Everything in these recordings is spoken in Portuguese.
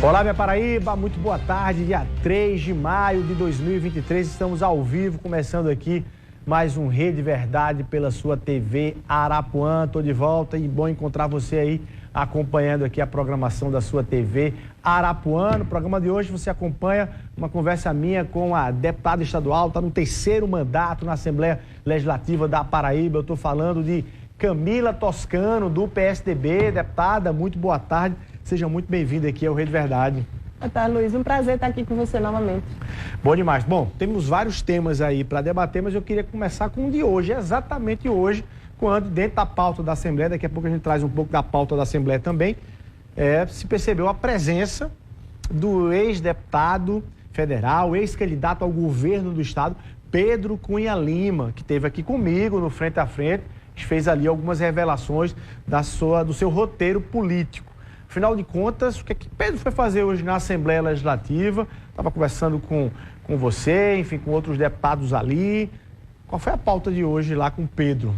Olá, minha Paraíba, muito boa tarde, dia 3 de maio de 2023, estamos ao vivo, começando aqui mais um Rede Verdade pela sua TV Arapuã. Estou de volta e bom encontrar você aí acompanhando aqui a programação da sua TV Arapuã. No programa de hoje você acompanha uma conversa minha com a deputada estadual, está no 3º mandato na Assembleia Legislativa da Paraíba. Eu estou falando de Camila Toscano, do PSDB. Deputada, muito boa tarde. Seja muito bem-vindo aqui ao Rede Verdade. Boa tarde, Luiz. Um prazer estar aqui com você novamente. Bom demais. Bom, temos vários temas aí para debater, mas eu queria começar com o de hoje, exatamente hoje, quando dentro da pauta da Assembleia, daqui a pouco a gente traz um pouco da pauta da Assembleia também, se percebeu a presença do ex-deputado federal, ex-candidato ao governo do estado, Pedro Cunha Lima, que esteve aqui comigo no Frente a Frente, fez ali algumas revelações do seu roteiro político. Afinal de contas, o que Pedro foi fazer hoje na Assembleia Legislativa? Estava conversando com você, enfim, com outros deputados ali. Qual foi a pauta de hoje lá com Pedro?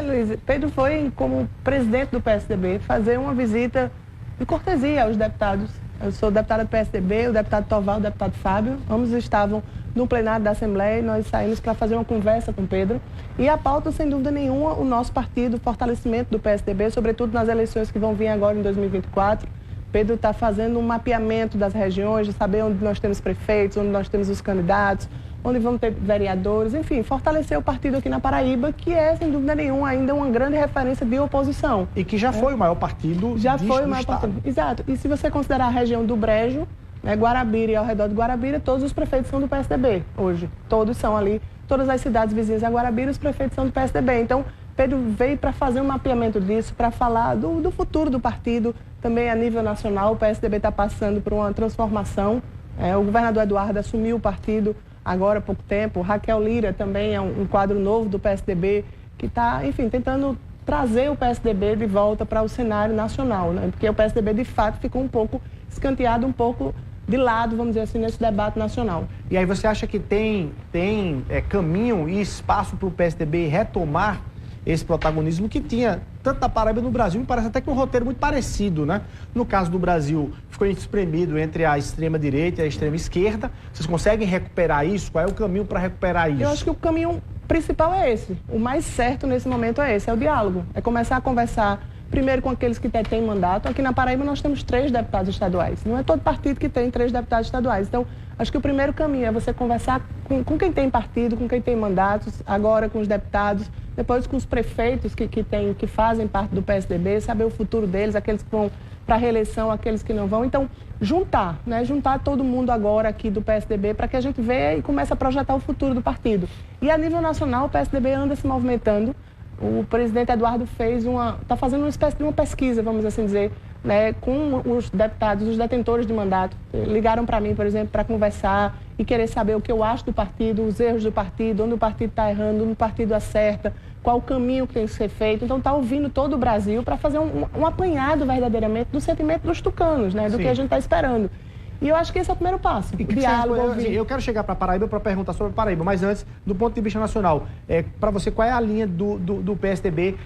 Luiz, Pedro foi, como presidente do PSDB, fazer uma visita de cortesia aos deputados. Eu sou deputada do PSDB, o deputado Toval, o deputado Fábio. Ambos estavam no plenário da Assembleia e nós saímos para fazer uma conversa com Pedro. E a pauta, sem dúvida nenhuma, o nosso partido, o fortalecimento do PSDB, sobretudo nas eleições que vão vir agora em 2024. Pedro está fazendo um mapeamento das regiões, de saber onde nós temos prefeitos, onde nós temos os candidatos, onde vão ter vereadores, enfim, fortalecer o partido aqui na Paraíba, que é, sem dúvida nenhuma, ainda uma grande referência de oposição. E que já foi o maior partido já foi o maior partido. Exato. E se você considerar a região do Brejo, Guarabira e ao redor de Guarabira, todos os prefeitos são do PSDB hoje. Todos são ali, todas as cidades vizinhas a Guarabira, os prefeitos são do PSDB. Então, Pedro veio para fazer um mapeamento disso, para falar do futuro do partido, também a nível nacional. O PSDB está passando por uma transformação. O governador Eduardo assumiu o partido agora há pouco tempo. Raquel Lira também é um quadro novo do PSDB que está, enfim, tentando trazer o PSDB de volta para o cenário nacional, né? Porque o PSDB, de fato, ficou um pouco escanteado, um pouco de lado, vamos dizer assim, nesse debate nacional. E aí você acha que tem caminho e espaço para o PSDB retomar esse protagonismo que tinha tanto da Paraíba no Brasil, me parece até que um roteiro muito parecido, né? No caso do Brasil, ficou espremido entre a extrema-direita e a extrema-esquerda. Vocês conseguem recuperar isso? Qual é o caminho para recuperar isso? Eu acho que o caminho principal é esse. O mais certo nesse momento é esse, é o diálogo. É começar a conversar primeiro com aqueles que têm mandato. Aqui na Paraíba nós temos 3 deputados estaduais. Não é todo partido que tem 3 deputados estaduais. Então, acho que o primeiro caminho é você conversar com quem tem partido, com quem tem mandatos, agora com os deputados, depois com os prefeitos que fazem parte do PSDB, saber o futuro deles, aqueles que vão para a reeleição, aqueles que não vão. Então, juntar todo mundo agora aqui do PSDB para que a gente veja e comece a projetar o futuro do partido. E a nível nacional, o PSDB anda se movimentando. O presidente Eduardo está fazendo uma espécie de uma pesquisa, vamos assim dizer, né, com os deputados, os detentores de mandato. Ligaram para mim, por exemplo, para conversar e querer saber o que eu acho do partido, os erros do partido, onde o partido está errando, onde o partido acerta, qual o caminho que tem que ser feito. Então, está ouvindo todo o Brasil para fazer um apanhado verdadeiramente do sentimento dos tucanos, né, do que a gente está esperando. E eu acho que esse é o primeiro passo. Diálogo, eu quero chegar para a Paraíba para perguntar sobre a Paraíba, mas antes, do ponto de vista nacional, para você, qual é a linha do PSDB?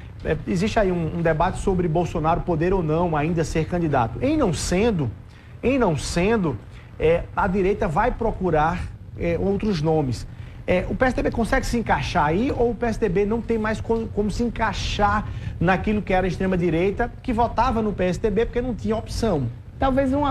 Existe aí um debate sobre Bolsonaro poder ou não ainda ser candidato. Em não sendo, a direita vai procurar outros nomes. O PSDB consegue se encaixar aí ou o PSDB não tem mais como se encaixar naquilo que era a extrema-direita, que votava no PSDB porque não tinha opção? Talvez não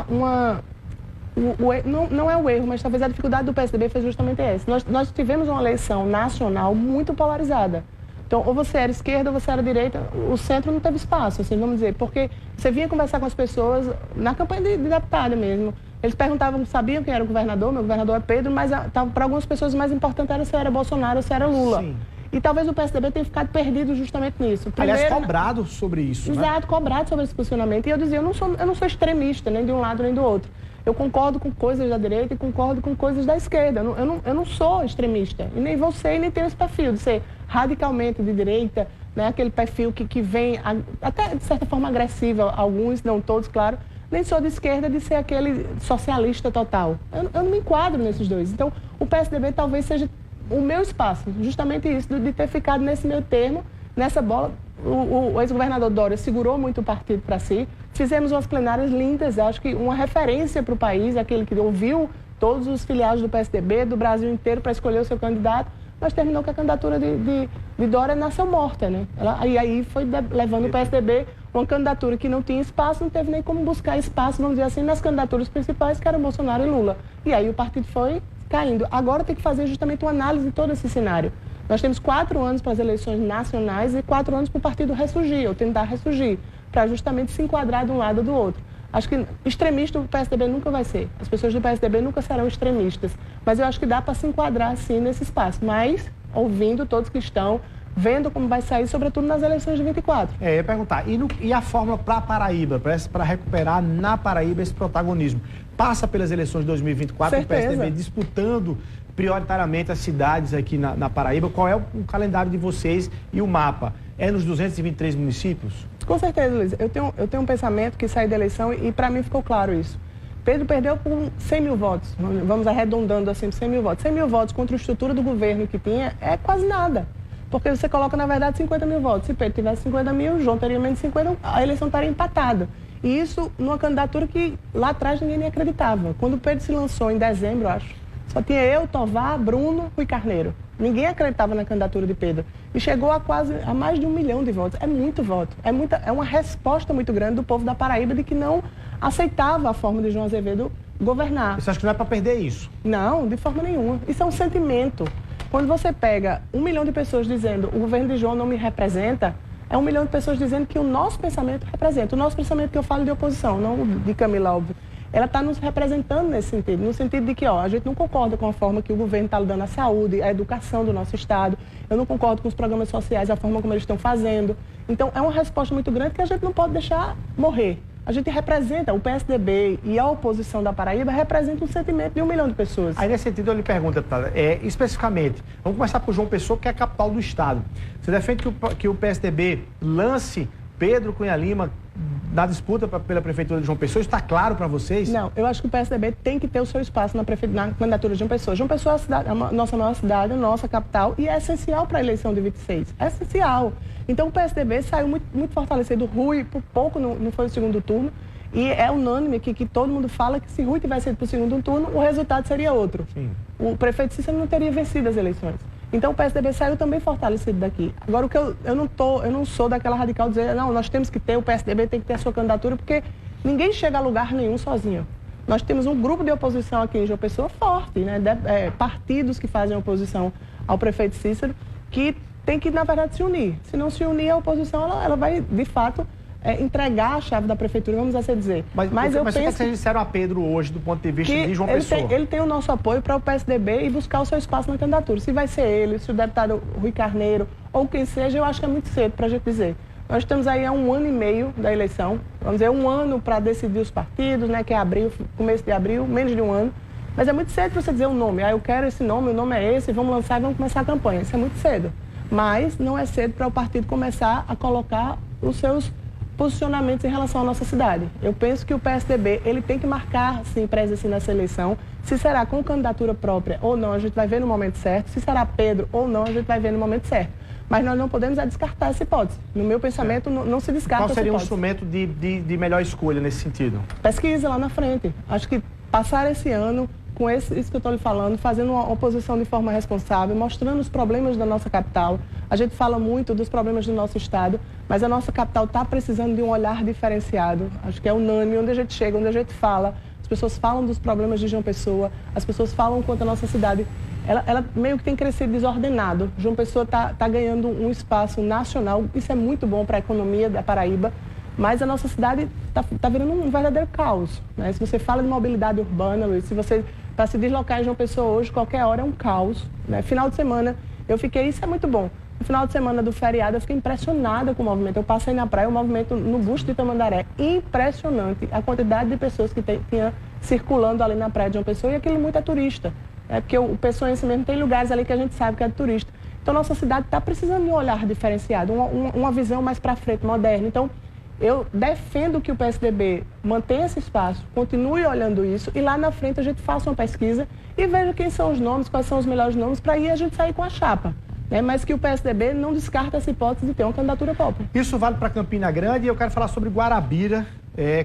é o erro, mas talvez a dificuldade do PSDB foi justamente essa. Nós tivemos uma eleição nacional muito polarizada. Então, ou você era esquerda ou você era direita, o centro não teve espaço, assim, vamos dizer, porque você vinha conversar com as pessoas na campanha de deputada mesmo. Eles perguntavam, sabiam quem era o governador, meu governador é Pedro, mas para algumas pessoas o mais importante era se era Bolsonaro ou se era Lula. Sim. E talvez o PSDB tenha ficado perdido justamente nisso. Aliás, cobrado sobre isso, exato, né? Cobrado sobre esse posicionamento. E eu dizia, eu não sou extremista, nem de um lado nem do outro. Eu concordo com coisas da direita e concordo com coisas da esquerda. Eu não sou extremista. E nem vou ser, e nem tenho esse perfil de ser radicalmente de direita, né? Aquele perfil que vem, até de certa forma agressivo, alguns, não todos, claro. Nem sou de esquerda de ser aquele socialista total. Eu não me enquadro nesses dois. Então, o PSDB talvez seja o meu espaço, justamente isso, de ter ficado nesse meio termo, nessa bola, o ex-governador Dória segurou muito o partido para si. Fizemos umas plenárias lindas, acho que uma referência para o país, aquele que ouviu todos os filiados do PSDB, do Brasil inteiro, para escolher o seu candidato, mas terminou que a candidatura de Dória nasceu morta, né? E aí foi levando o PSDB uma candidatura que não tinha espaço, não teve nem como buscar espaço, vamos dizer assim, nas candidaturas principais, que eram Bolsonaro e Lula. E aí o partido foi caindo. Agora tem que fazer justamente uma análise de todo esse cenário. Nós temos 4 anos para as eleições nacionais e 4 anos para o partido ressurgir, ou tentar ressurgir, para justamente se enquadrar de um lado ou do outro. Acho que extremista o PSDB nunca vai ser. As pessoas do PSDB nunca serão extremistas. Mas eu acho que dá para se enquadrar, sim, nesse espaço. Mas ouvindo todos que estão, vendo como vai sair, sobretudo nas eleições de 24. Eu ia perguntar, e a fórmula para a Paraíba, para recuperar na Paraíba esse protagonismo? Passa pelas eleições de 2024, Certeza. o PSDB disputando prioritariamente as cidades aqui na Paraíba. Qual é o calendário de vocês e o mapa? É nos 223 municípios? Com certeza, Luiz. Eu tenho um pensamento que sai da eleição e para mim ficou claro isso. Pedro perdeu por 100 mil votos, vamos arredondando assim, 100 mil votos. 100 mil votos contra a estrutura do governo que tinha é quase nada. Porque você coloca, na verdade, 50 mil votos. Se Pedro tivesse 50 mil, João teria menos 50, a eleição estaria empatada. E isso numa candidatura que lá atrás ninguém nem acreditava. Quando o Pedro se lançou em dezembro, acho, só tinha eu, Tovar, Bruno, Rui Carneiro. Ninguém acreditava na candidatura de Pedro. E chegou a mais de 1 milhão de votos. É muito voto. É uma resposta muito grande do povo da Paraíba de que não aceitava a forma de João Azevedo governar. Você acha que não é para perder isso? Não, de forma nenhuma. Isso é um sentimento. Quando você pega 1 milhão de pessoas dizendo o governo de João não me representa, é 1 milhão de pessoas dizendo que o nosso pensamento representa. O nosso pensamento, que eu falo de oposição, não de Camila, óbvio. Ela está nos representando nesse sentido, no sentido de que a gente não concorda com a forma que o governo está dando à saúde, à educação do nosso Estado, eu não concordo com os programas sociais, a forma como eles estão fazendo. Então, é uma resposta muito grande que a gente não pode deixar morrer. A gente representa, o PSDB e a oposição da Paraíba representam um sentimento de 1 milhão de pessoas. Aí, nesse sentido, eu lhe pergunto, deputada, especificamente, vamos começar por João Pessoa, que é a capital do Estado. Você defende que o PSDB lance Pedro Cunha Lima na disputa pela Prefeitura de João Pessoa? Isso está claro para vocês? Não, eu acho que o PSDB tem que ter o seu espaço na candidatura de João Pessoa. João Pessoa é a nossa maior cidade, a nossa capital, e é essencial para a eleição de 26. É essencial. Então o PSDB saiu muito fortalecido. Rui, por pouco, não foi o segundo turno. E é unânime que todo mundo fala que se Rui tivesse ido para o segundo turno, o resultado seria outro. Sim. O prefeito Cícero não teria vencido as eleições. Então o PSDB saiu também fortalecido daqui. Agora, o que eu não sou daquela radical dizer, não, nós temos que ter, o PSDB tem que ter a sua candidatura, porque ninguém chega a lugar nenhum sozinho. Nós temos um grupo de oposição aqui em João Pessoa forte, né? Partidos que fazem oposição ao prefeito Cícero, que tem que, na verdade, se unir. Se não se unir, a oposição ela vai, de fato, entregar a chave da prefeitura, vamos assim dizer. Mas o que vocês disseram a Pedro hoje, do ponto de vista de João Pessoa? Ele tem o nosso apoio para o PSDB e buscar o seu espaço na candidatura. Se vai ser ele, se o deputado Rui Carneiro ou quem seja, eu acho que é muito cedo para a gente dizer. Nós estamos aí há 1 ano e meio da eleição, vamos dizer, 1 ano para decidir os partidos, né, que é abril, começo de abril, menos de 1 ano. Mas é muito cedo para você dizer o nome. Eu quero esse nome, o nome é esse, vamos lançar e vamos começar a campanha. Isso é muito cedo. Mas não é cedo para o partido começar a colocar os seus posicionamentos em relação à nossa cidade. Eu penso que o PSDB, ele tem que marcar, sim, presença nessa eleição. Se será com candidatura própria ou não, a gente vai ver no momento certo. Se será Pedro ou não, a gente vai ver no momento certo. Mas nós não podemos descartar essa hipótese. No meu pensamento, não se descarta essa hipótese. Qual seria um instrumento de melhor escolha nesse sentido? Pesquisa lá na frente. Acho que passar esse ano com isso que eu estou lhe falando, fazendo uma oposição de forma responsável, mostrando os problemas da nossa capital. A gente fala muito dos problemas do nosso estado, mas a nossa capital está precisando de um olhar diferenciado. Acho que é unânime, onde a gente chega, onde a gente fala. As pessoas falam dos problemas de João Pessoa, as pessoas falam quanto a nossa cidade. Ela meio que tem crescido desordenado. João Pessoa está ganhando um espaço nacional, isso é muito bom para a economia da Paraíba, mas a nossa cidade está virando um verdadeiro caos, né? Se você fala de mobilidade urbana, Luiz, se você, para se deslocar em João Pessoa hoje, qualquer hora é um caos, né? Final de semana, isso é muito bom. No final de semana do feriado, eu fiquei impressionada com o movimento. Eu passei na praia, o movimento no busto de Tamandaré. Impressionante a quantidade de pessoas que tinha circulando ali na praia de João Pessoa, e aquilo muito é turista. Porque o pessoense mesmo tem lugares ali que a gente sabe que é de turista. Então, nossa cidade está precisando de um olhar diferenciado, uma visão mais para frente, moderna. Então, eu defendo que o PSDB mantenha esse espaço, continue olhando isso e lá na frente a gente faça uma pesquisa e veja quem são os nomes, quais são os melhores nomes, para aí a gente sair com a chapa. né? Mas que o PSDB não descarta essa hipótese de ter uma candidatura própria. Isso vale para Campina Grande e eu quero falar sobre Guarabira,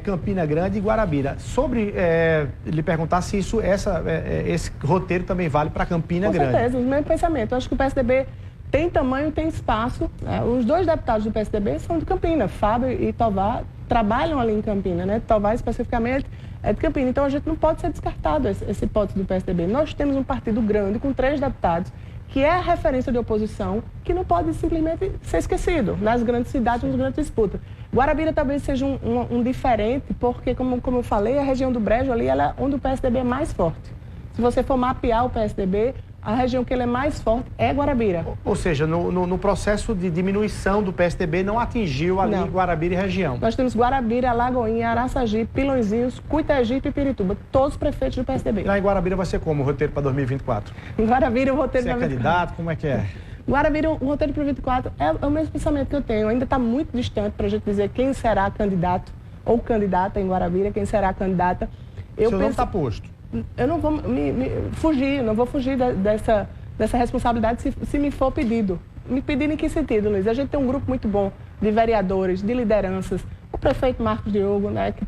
Campina Grande e Guarabira. Sobre lhe perguntar se esse roteiro também vale para Campina Grande. Com certeza, o mesmo pensamento. Eu acho que o PSDB tem tamanho, tem espaço, né? Os dois deputados do PSDB são de Campina, Fábio e Tovar trabalham ali em Campina, né? Tovar especificamente é de Campina. Então a gente não pode ser descartado essa hipótese do PSDB. Nós temos um partido grande com 3 deputados, que é a referência de oposição, que não pode simplesmente ser esquecido nas grandes cidades, nas grandes disputas. Guarabira talvez seja um diferente, porque, como eu falei, a região do Brejo ali ela é onde o PSDB é mais forte. Se você for mapear o PSDB, a região que ele é mais forte é Guarabira. Ou seja, no processo de diminuição do PSDB não atingiu ali Guarabira e região. Nós temos Guarabira, Lagoinha, Araçagi, Pilõezinhos, Cuitagipe e Pirituba, todos prefeitos do PSDB. E lá em Guarabira vai ser como o roteiro para 2024? Em Guarabira o roteiro... Você é candidato? Como é que é? Guarabira, o roteiro para 2024 é o mesmo pensamento que eu tenho. Ainda está muito distante para a gente dizer quem será candidato ou candidata em Guarabira, quem será a candidata. Seu nome está posto. Eu não vou não vou fugir dessa responsabilidade se me for pedido. Me pedir em que sentido, Luiz? A gente tem um grupo muito bom de vereadores, de lideranças. O prefeito Marcos Diogo, né, que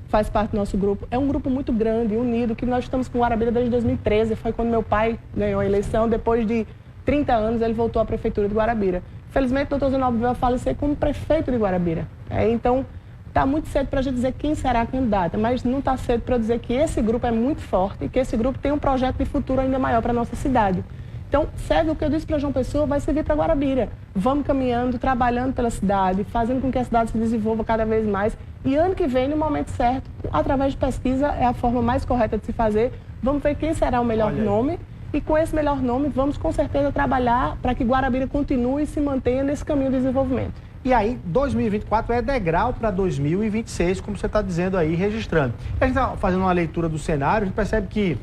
faz parte do nosso grupo, é um grupo muito grande, unido, que nós estamos com Guarabira desde 2013. Foi quando meu pai ganhou a eleição. Depois de 30 anos, ele voltou à prefeitura de Guarabira. Felizmente, o doutor Zenaldo veio a falecer como prefeito de Guarabira. Então, está muito cedo para a gente dizer quem será a candidata, mas não está cedo para dizer que esse grupo é muito forte e que esse grupo tem um projeto de futuro ainda maior para a nossa cidade. Então, serve o que eu disse para João Pessoa, vai servir para Guarabira. Vamos caminhando, trabalhando pela cidade, fazendo com que a cidade se desenvolva cada vez mais. E ano que vem, no momento certo, através de pesquisa, é a forma mais correta de se fazer. Vamos ver quem será o melhor nome. E com esse melhor nome, vamos com certeza trabalhar para que Guarabira continue e se mantenha nesse caminho de desenvolvimento. E aí, 2024 é degrau para 2026, como você está dizendo aí, registrando. A gente está fazendo uma leitura do cenário, a gente percebe que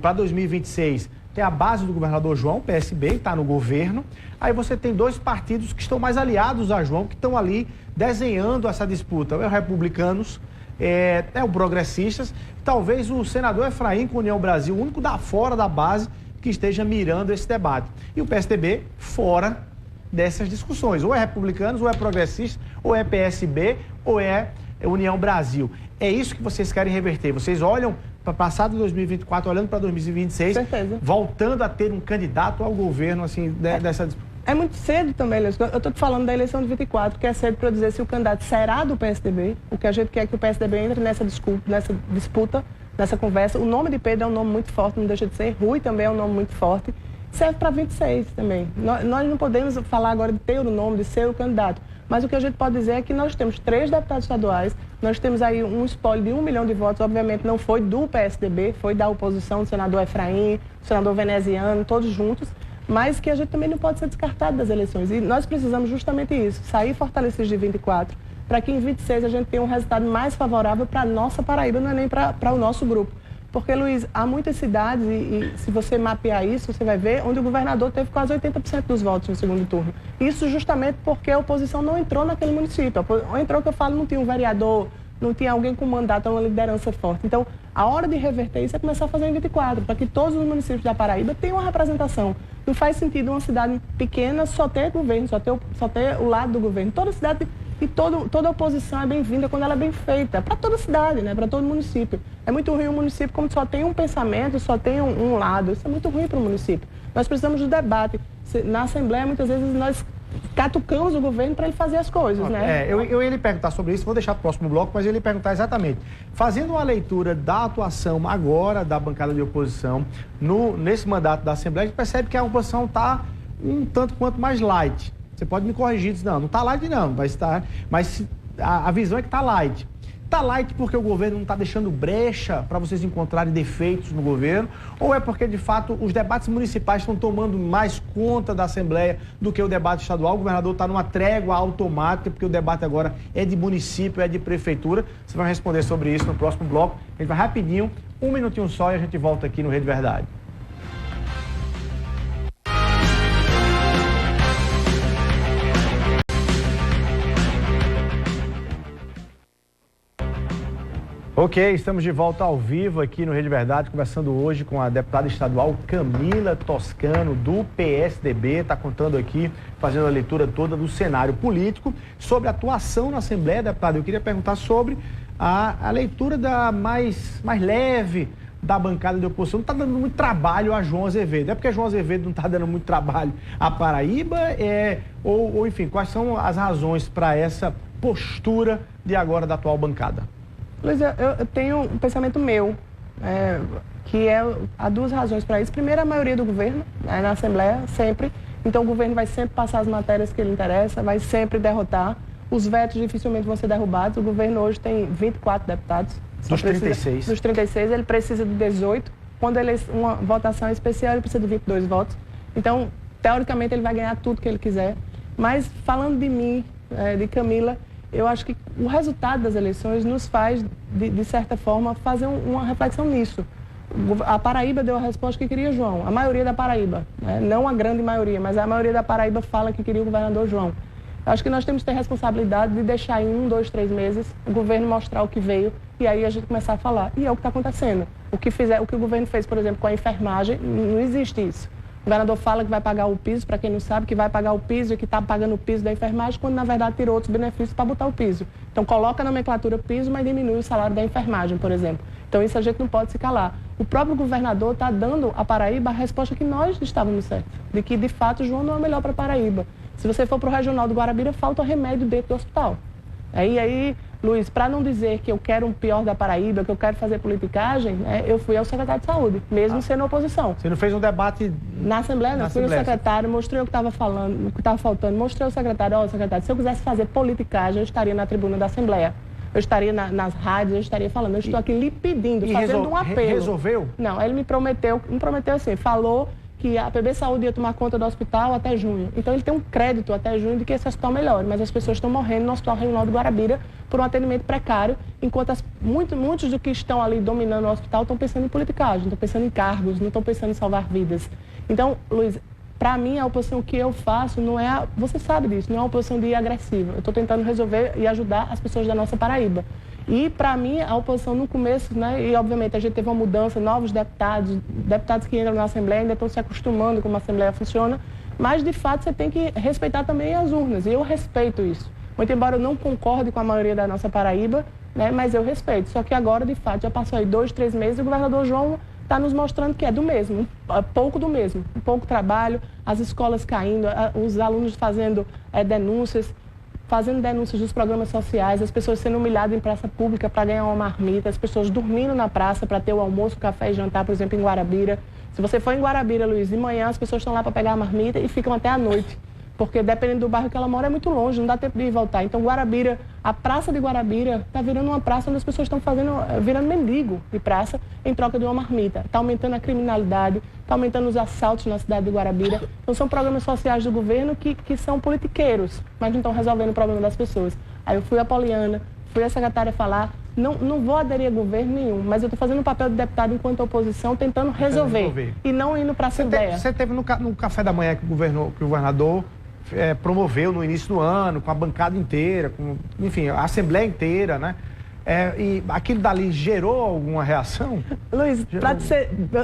para 2026 tem a base do governador João, PSB, está no governo. Aí você tem 2 partidos que estão mais aliados a João, que estão ali desenhando essa disputa. É o Republicanos, é o Progressistas, talvez o senador Efraim com União Brasil, o único fora da base que esteja mirando esse debate. E o PSDB fora dessas discussões. Ou é Republicanos, ou é Progressistas, ou é PSB, ou é União Brasil. É isso que vocês querem reverter. Vocês olham para passado de 2024, olhando para 2026, certeza, voltando a ter um candidato ao governo, assim, dessa disputa. É muito cedo também, Luiz. Eu estou te falando da eleição de 24, que é cedo para dizer se o candidato será do PSDB. O que a gente quer é que o PSDB entre nessa disputa, nessa conversa. O nome de Pedro é um nome muito forte, não deixa de ser. Rui também é um nome muito forte. Serve para 26 também. Nós não podemos falar agora de ter o nome, de ser o candidato. Mas o que a gente pode dizer é que nós temos 3 deputados estaduais, nós temos aí um espólio de 1 milhão de votos, obviamente não foi do PSDB, foi da oposição, do senador Efraim, do senador Veneziano, todos juntos, mas que a gente também não pode ser descartado das eleições. E nós precisamos justamente isso, sair fortalecidos de 24, para que em 26 a gente tenha um resultado mais favorável para a nossa Paraíba, não é nem para o nosso grupo. Porque, Luiz, há muitas cidades, e se você mapear isso, você vai ver, onde o governador teve quase 80% dos votos no segundo turno. Isso justamente porque a oposição não entrou naquele município. Entrou, que eu falo, não tinha um vereador, não tinha alguém com mandato, uma liderança forte. Então, a hora de reverter isso é começar a fazer em 24, para que todos os municípios da Paraíba tenham uma representação. Não faz sentido uma cidade pequena só ter governo, só ter o lado do governo. Toda cidade e toda oposição é bem-vinda quando ela é bem feita, para toda cidade, né? Para todo município. É muito ruim um município como só tem um pensamento, só tem um lado. Isso é muito ruim para o município. Nós precisamos do debate. Na Assembleia, muitas vezes, nós catucamos o governo para ele fazer as coisas, né? Eu ia lhe perguntar sobre isso, vou deixar para o próximo bloco, mas eu ia lhe perguntar exatamente. Fazendo uma leitura da atuação agora da bancada de oposição, nesse mandato da Assembleia, a gente percebe que a oposição está um tanto quanto mais light. Você pode me corrigir, diz, não está light não, vai estar, mas a visão é que está light. Está light porque o governo não está deixando brecha para vocês encontrarem defeitos no governo? Ou é porque, de fato, os debates municipais estão tomando mais conta da Assembleia do que o debate estadual? O governador está numa trégua automática, porque o debate agora é de município, é de prefeitura. Você vai responder sobre isso no próximo bloco. A gente vai rapidinho, 1 minutinho só, e a gente volta aqui no Rede Verdade. Ok, estamos de volta ao vivo aqui no Rede Verdade, conversando hoje com a deputada estadual Camila Toscano, do PSDB, está contando aqui, fazendo a leitura toda do cenário político, sobre a atuação na Assembleia, deputada. Eu queria perguntar sobre a leitura mais leve da bancada de oposição. Não está dando muito trabalho a João Azevedo. É porque João Azevedo não está dando muito trabalho à Paraíba? Enfim, quais são as razões para essa postura de agora da atual bancada? Luiz, eu tenho um pensamento meu, que há duas razões para isso. Primeiro, a maioria do governo, na Assembleia, sempre. Então, o governo vai sempre passar as matérias que ele interessa, vai sempre derrotar. Os vetos dificilmente vão ser derrubados. O governo hoje tem 24 deputados. Dos 36. Dos 36, ele precisa de 18. Quando uma votação especial, ele precisa de 22 votos. Então, teoricamente, ele vai ganhar tudo que ele quiser. Mas, falando de mim, de Camila, eu acho que o resultado das eleições nos faz, de certa forma, fazer uma reflexão nisso. A Paraíba deu a resposta que queria João. A maioria da Paraíba, não a grande maioria, mas a maioria da Paraíba fala que queria o governador João. Eu acho que nós temos que ter responsabilidade de deixar em 1, 2, 3 meses o governo mostrar o que veio e aí a gente começar a falar. E é o que está acontecendo. O que o governo fez, por exemplo, com a enfermagem, não existe isso. O governador fala que vai pagar o piso, para quem não sabe, que vai pagar o piso e que está pagando o piso da enfermagem, quando na verdade tirou outros benefícios para botar o piso. Então coloca a nomenclatura piso, mas diminui o salário da enfermagem, por exemplo. Então isso a gente não pode se calar. O próprio governador está dando à Paraíba a resposta que nós estávamos certos, de que de fato João não é o melhor para a Paraíba. Se você for para o Regional do Guarabira, falta remédio dentro do hospital. Aí, Luiz, para não dizer que eu quero um pior da Paraíba, que eu quero fazer politicagem, eu fui ao secretário de saúde, mesmo sendo oposição. Você não fez um debate na Assembleia? Não, fui ao secretário, mostrei o que estava falando, o que estava faltando, mostrei ao secretário, secretário, se eu quisesse fazer politicagem, eu estaria na tribuna da Assembleia. Eu estaria nas rádios, eu estaria falando, eu estou aqui lhe pedindo, fazendo um apelo. Resolveu? Não, ele me prometeu assim, falou que a PB Saúde ia tomar conta do hospital até junho. Então ele tem um crédito até junho de que esse hospital melhore, mas as pessoas estão morrendo no Hospital Regional do Guarabira por um atendimento precário, enquanto muitos do que estão ali dominando o hospital estão pensando em politicagem, estão pensando em cargos, não estão pensando em salvar vidas. Então, Luiz, para mim a oposição que eu faço não é, você sabe disso, não é uma oposição de ir agressiva. Eu estou tentando resolver e ajudar as pessoas da nossa Paraíba. E, para mim, a oposição no começo, e obviamente a gente teve uma mudança, novos deputados que entram na Assembleia ainda estão se acostumando como a Assembleia funciona, mas, de fato, você tem que respeitar também as urnas, e eu respeito isso. Muito embora eu não concorde com a maioria da nossa Paraíba, mas eu respeito. Só que agora, de fato, já passou aí 2, 3 meses e o governador João está nos mostrando que é do mesmo, pouco do mesmo, um pouco trabalho, as escolas caindo, os alunos fazendo denúncias dos programas sociais, as pessoas sendo humilhadas em praça pública para ganhar uma marmita, as pessoas dormindo na praça para ter o almoço, café e jantar, por exemplo, em Guarabira. Se você for em Guarabira, Luiz, de manhã as pessoas estão lá para pegar a marmita e ficam até a noite, porque dependendo do bairro que ela mora é muito longe, não dá tempo de ir e voltar. Então Guarabira, a praça de Guarabira está virando uma praça onde as pessoas estão virando mendigo de praça em troca de uma marmita. Está aumentando a criminalidade, está aumentando os assaltos na cidade de Guarabira. Então são programas sociais do governo que são politiqueiros, mas não estão resolvendo o problema das pessoas. Aí eu fui a Poliana, fui a secretária falar, não vou aderir a governo nenhum, mas eu estou fazendo um papel de deputado enquanto oposição, tentando resolver e não indo para a Assembleia. Você teve no café da manhã que o governador promoveu no início do ano, com a bancada inteira, enfim, a Assembleia inteira, né? E aquilo dali gerou alguma reação? Luiz,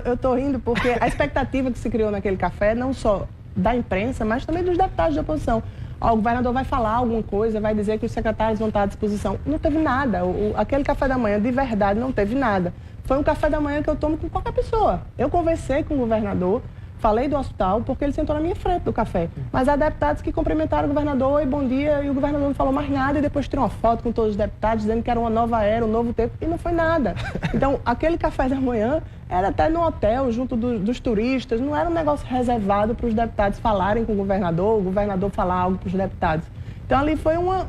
eu estou rindo porque a expectativa que se criou naquele café, não só da imprensa, mas também dos deputados de oposição. O governador vai falar alguma coisa, vai dizer que os secretários vão estar à disposição. Não teve nada. Aquele café da manhã, de verdade, não teve nada. Foi um café da manhã que eu tomo com qualquer pessoa. Eu conversei com o governador, falei do hospital, porque ele sentou na minha frente do café. Mas há deputados que cumprimentaram o governador, oi, bom dia, e o governador não falou mais nada, e depois tirou uma foto com todos os deputados, dizendo que era uma nova era, um novo tempo, e não foi nada. Então, aquele café da manhã era até no hotel, junto dos turistas, não era um negócio reservado para os deputados falarem com o governador falar algo para os deputados. Então, ali foi uma...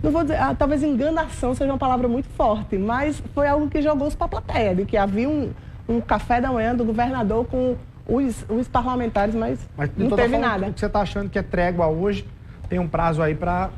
Não vou dizer, talvez enganação seja uma palavra muito forte, mas foi algo que jogou-se para a plateia, de que havia um café da manhã do governador com os parlamentares, mas não teve nada. O que você está achando que é trégua hoje, tem um prazo aí para...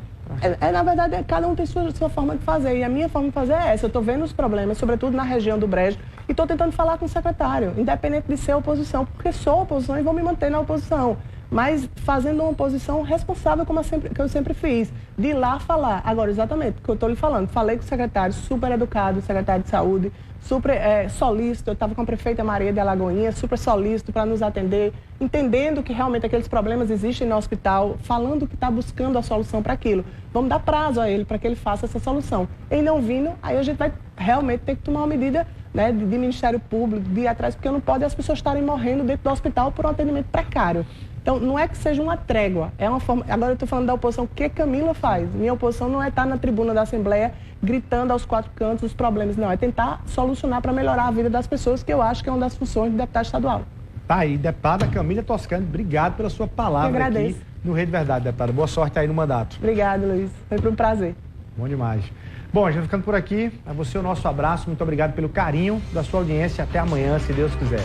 Na verdade, cada um tem sua forma de fazer, e a minha forma de fazer é essa. Eu estou vendo os problemas, sobretudo na região do Brejo, e estou tentando falar com o secretário, independente de ser oposição, porque sou oposição e vou me manter na oposição. mas fazendo uma posição responsável, como que eu sempre fiz, de ir lá falar. Agora, exatamente, o que eu estou lhe falando, falei com o secretário, super educado, o secretário de saúde, super solícito, eu estava com a prefeita Maria de Alagoinha, super solícito para nos atender, entendendo que realmente aqueles problemas existem no hospital, falando que está buscando a solução para aquilo. Vamos dar prazo a ele para que ele faça essa solução. Em não vindo, aí a gente vai realmente ter que tomar uma medida, né, de Ministério Público, de ir atrás, porque não pode as pessoas estarem morrendo dentro do hospital por um atendimento precário. Então, não é que seja uma trégua, é uma forma... Agora eu estou falando da oposição, o que Camila faz? Minha oposição não é estar na tribuna da Assembleia gritando aos quatro cantos os problemas, não. É tentar solucionar para melhorar a vida das pessoas, que eu acho que é uma das funções do deputado estadual. Tá aí, deputada Camila Toscani, obrigado pela sua palavra aqui no Rede Verdade, deputada. Boa sorte aí no mandato. Obrigado, Luiz. Foi um prazer. Bom demais. Bom, a gente vai ficando por aqui. A você o nosso abraço. Muito obrigado pelo carinho da sua audiência. Até amanhã, se Deus quiser.